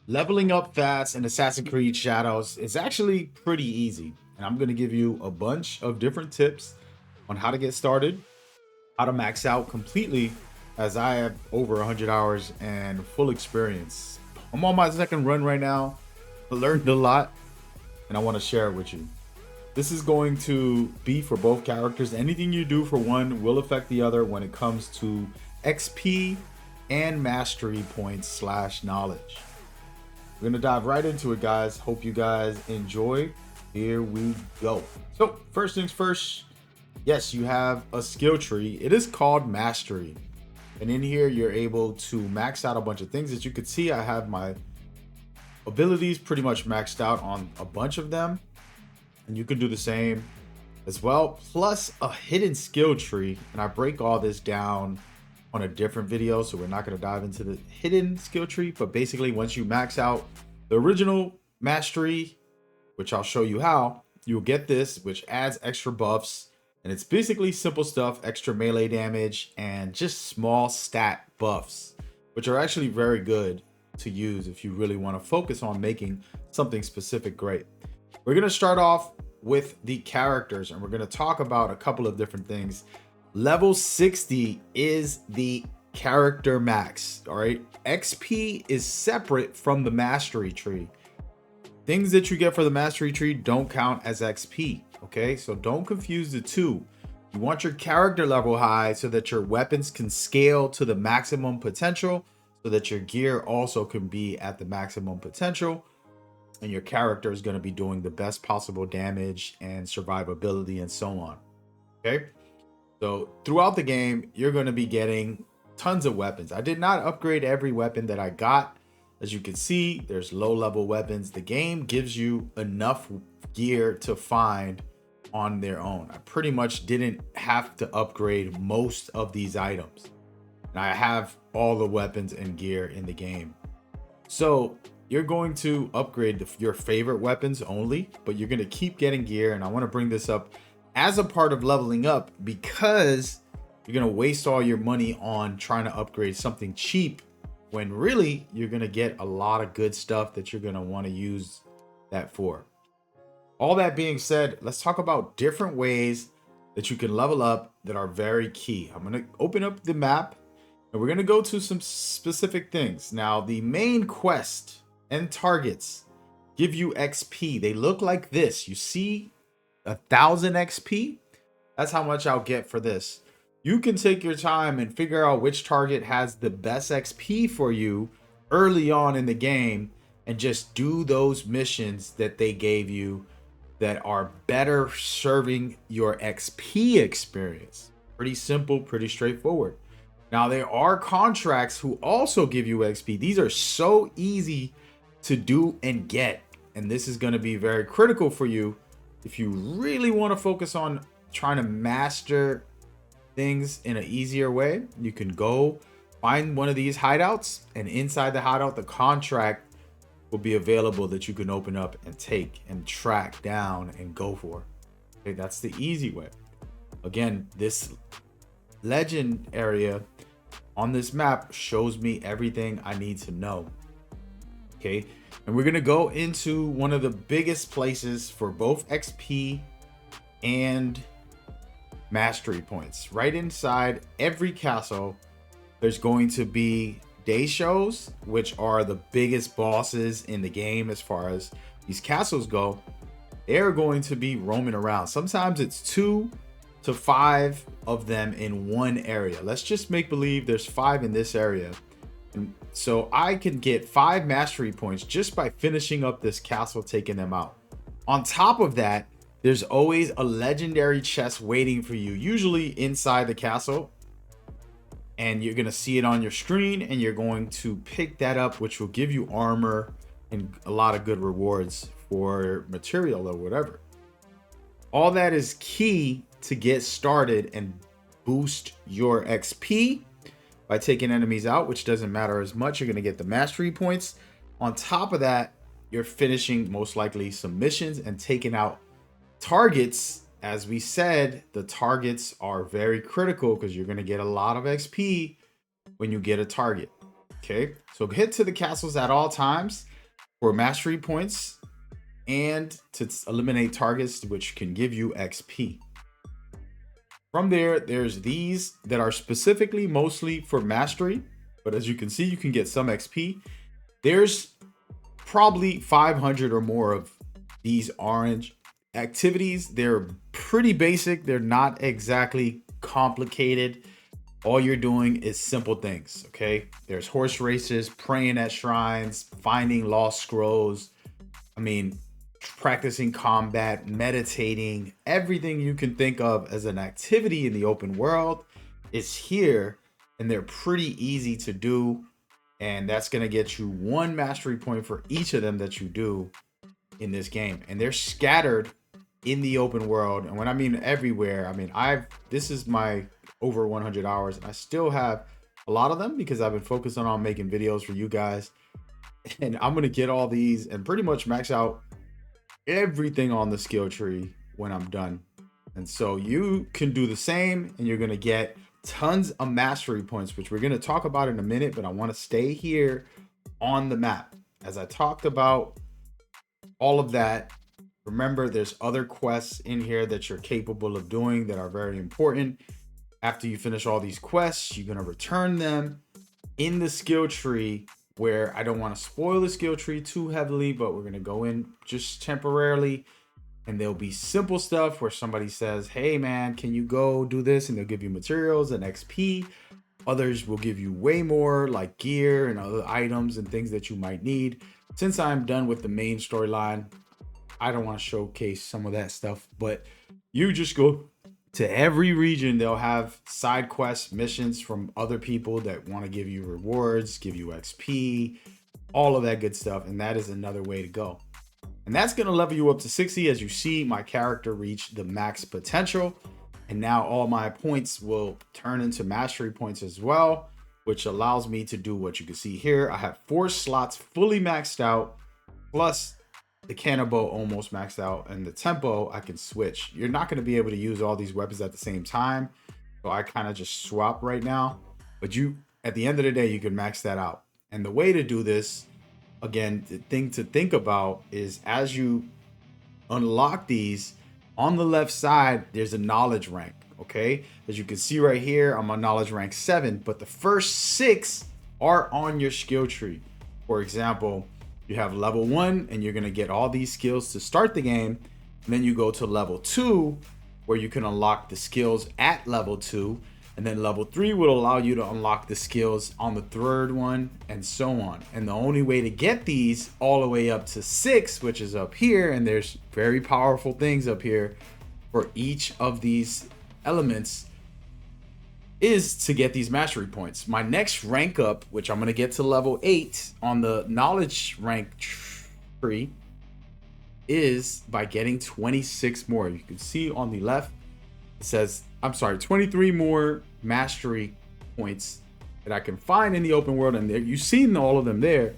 Leveling up fast in Assassin's Creed Shadows is actually pretty easy, and I'm going to give you a bunch of different tips on how to get started, how to max out completely, as I have over 100 hours and full experience. I'm on my second run right now. I learned a lot, and I want to share it with you. This is going to be for both characters. Anything you do for one will affect the other when it comes to XP and mastery points slash knowledge. We're gonna dive right into it, guys. Hope you guys enjoy. Here we go. So first things first, yes, you have a skill tree. It is called mastery. And in here, you're able to max out a bunch of things. As you can see, I have my abilities pretty much maxed out on a bunch of them. And you can do the same as well, plus a hidden skill tree. And I break all this down on a different video, so we're not going to dive into the hidden skill tree. But basically, once you max out the original mastery, which I'll show you how, you'll get this, which adds extra buffs. And it's basically simple stuff, extra melee damage, and just small stat buffs, which are actually very good to use if you really want to focus on making something specific great. We're going to start off with the characters, and we're going to talk about a couple of different things. Level 60 is the character max, all right? XP is separate from the mastery tree. Things that you get for the mastery tree don't count as XP, okay? So don't confuse the two. You want your character level high so that your weapons can scale to the maximum potential, so that your gear also can be at the maximum potential, and your character is going to be doing the best possible damage and survivability and so on, okay? So throughout the game, you're going to be getting tons of weapons. I did not upgrade every weapon that I got. As you can see, there's low level weapons. The game gives you enough gear to find on their own. I pretty much didn't have to upgrade most of these items. And I have all the weapons and gear in the game. So you're going to upgrade your favorite weapons only, but you're going to keep getting gear. And I want to bring this up as a part of leveling up, because you're going to waste all your money on trying to upgrade something cheap when really you're going to get a lot of good stuff that you're going to want to use that for. All that being said, let's talk about different ways that you can level up that are very key. I'm going to open up the map and we're going to go to some specific things. Now, the main quest and targets give you XP. They look like this. You see 1,000 XP. That's how much I'll get for this. You can take your time and figure out which target has the best XP for you early on in the game and just do those missions that they gave you that are better serving your XP experience. Pretty simple, pretty straightforward. Now, there are contracts who also give you XP. These are so easy to do and get, and this is going to be very critical for you if you really want to focus on trying to master things in an easier way. You can go find one of these hideouts, and inside the hideout, the contract will be available that you can open up and take and track down and go for. Okay, that's the easy way. Again, this legend area on this map shows me everything I need to know. Okay, and we're gonna go into one of the biggest places for both XP and mastery points. Right inside every castle, there's going to be day shows, which are the biggest bosses in the game as far as these castles go. They're going to be roaming around. Sometimes it's 2 to 5 of them in one area. Let's just make believe there's 5 in this area. And so I can get 5 mastery points just by finishing up this castle, taking them out. On top of that, there's always a legendary chest waiting for you, usually inside the castle. And you're going to see it on your screen, and you're going to pick that up, which will give you armor and a lot of good rewards for material or whatever. All that is key to get started and boost your XP by taking enemies out, which doesn't matter as much. You're going to get the mastery points. On top of that, you're finishing most likely some missions and taking out targets. As we said, the targets are very critical because you're going to get a lot of XP when you get a target. Okay, so head to the castles at all times. for mastery points and to eliminate targets, which can give you XP. From there, there's these that are specifically mostly for mastery, but as you can see, you can get some XP. There's probably 500 or more of these orange activities. They're pretty basic. They're not exactly complicated. All you're doing is simple things, okay? There's horse races, praying at shrines, finding lost scrolls. I mean, practicing combat, meditating, everything you can think of as an activity in the open world is here, and they're pretty easy to do. And that's going to get you 1 mastery point for each of them that you do in this game. And they're scattered in the open world. And when I mean everywhere, I mean, this is my over 100 hours. And I still have a lot of them because I've been focusing on making videos for you guys. And I'm going to get all these and pretty much max out everything on the skill tree when I'm done. And so you can do the same, and you're going to get tons of mastery points, which we're going to talk about in a minute, but I want to stay here on the map. As I talked about all of that, remember there's other quests in here that you're capable of doing that are very important. After you finish all these quests, you're going to return them in the skill tree, where I don't want to spoil the skill tree too heavily, but we're going to go in just temporarily. And there'll be simple stuff where somebody says, hey man, can you go do this? And they'll give you materials and XP. Others will give you way more, like gear and other items and things that you might need. Since I'm done with the main storyline, I don't want to showcase some of that stuff, but you just go to every region. They'll have side quests, missions from other people that want to give you rewards, give you XP, all of that good stuff. And that is another way to go. And that's going to level you up to 60. As you see, my character reached the max potential. And now all my points will turn into mastery points as well, which allows me to do what you can see here. I have 4 slots fully maxed out, plus the cannonbow almost maxed out, and the tempo I can switch. You're not going to be able to use all these weapons at the same time. So I kind of just swap right now. But at the end of the day, you can max that out. And the way to do this, again, the thing to think about is as you unlock these, on the left side, there's a knowledge rank, okay? As you can see right here, I'm on knowledge rank 7, but the first 6 are on your skill tree. For example, you have level 1, and you're gonna get all these skills to start the game. And then you go to level 2, where you can unlock the skills at level 2. And then level 3 will allow you to unlock the skills on the 3rd one, and so on. And the only way to get these all the way up to 6, which is up here, and there's very powerful things up here for each of these elements, is to get these mastery points. My next rank up, which I'm going to get to level 8 on the knowledge rank tree, is by getting 26 more. You can see on the left, it says, 23 more mastery points that I can find in the open world. And you've seen all of them there.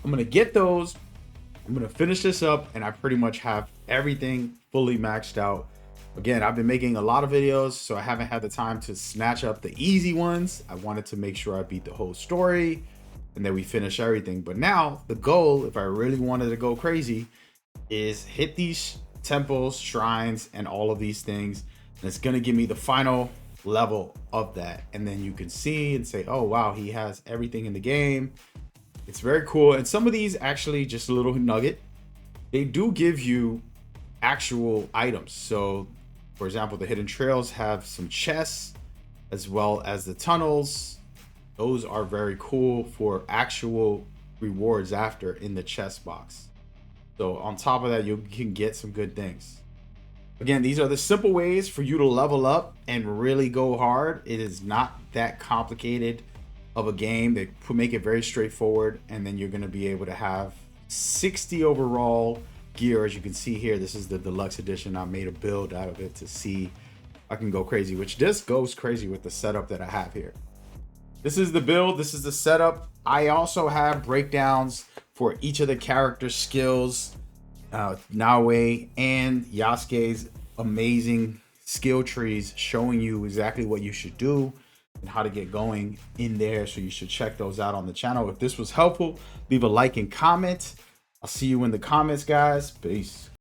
I'm going to get those. I'm going to finish this up, and I pretty much have everything fully maxed out. Again, I've been making a lot of videos, so I haven't had the time to snatch up the easy ones. I wanted to make sure I beat the whole story and then we finish everything. But now the goal, if I really wanted to go crazy, is hit these temples, shrines, and all of these things. And it's going to give me the final level of that. And then you can see and say, oh, wow, he has everything in the game. It's very cool. And some of these actually, just a little nugget, they do give you actual items. So, for example, the hidden trails have some chests as well as the tunnels. Those are very cool for actual rewards after in the chest box. So on top of that, you can get some good things. Again, these are the simple ways for you to level up and really go hard. It is not that complicated of a game. They make it very straightforward, and then you're going to be able to have 60 overall gear. As you can see here, this is the deluxe edition. I made a build out of it to see I can go crazy, which this goes crazy with the setup that I have here. This is the build. This is the setup. I also have breakdowns for each of the character skills, NAOE and YASUKE's amazing skill trees, showing you exactly what you should do and how to get going in there. So you should check those out on the channel. If this was helpful, leave a like and comment. I'll see you in the comments, guys. Peace.